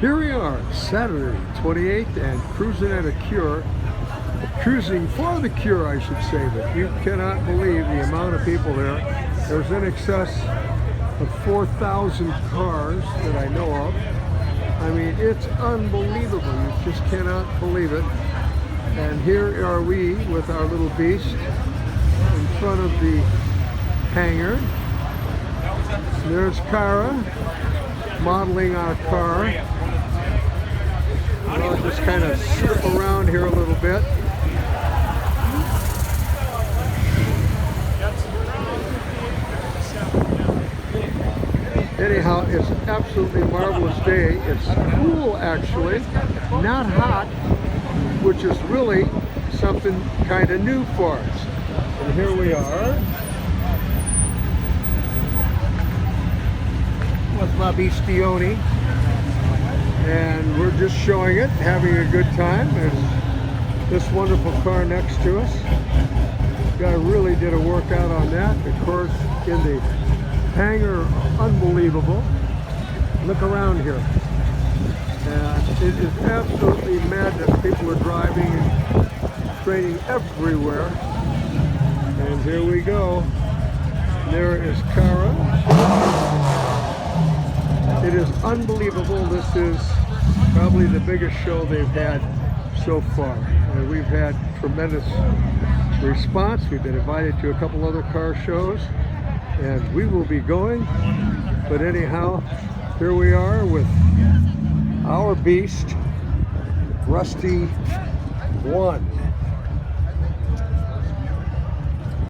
Here we are, Saturday 28th, and cruising at a cure. Cruising for the cure, I should say, but you cannot believe the amount of people there. There's in excess of 4,000 cars that I know of. I mean, it's unbelievable. You just cannot believe it. And here are we with our little beast in front of the hangar. There's Kara modeling our car. I'll just kind of slip around here a little bit. Anyhow, it's an absolutely marvelous day. It's cool, actually, not hot, which is really something kind of new for us. And here we are with La Bistione, and we're just showing it, having a good time. There's this wonderful car next to us. Guy really did a workout on that. Of course, in the hangar, unbelievable. Look around here. And it is absolutely mad that people are driving and training everywhere. And here we go. There is Kara. It is unbelievable. This is probably the biggest show they've had so far. And we've had tremendous response. We've been invited to a couple other car shows, and we will be going. But anyhow, here we are with our beast, Rusty 1.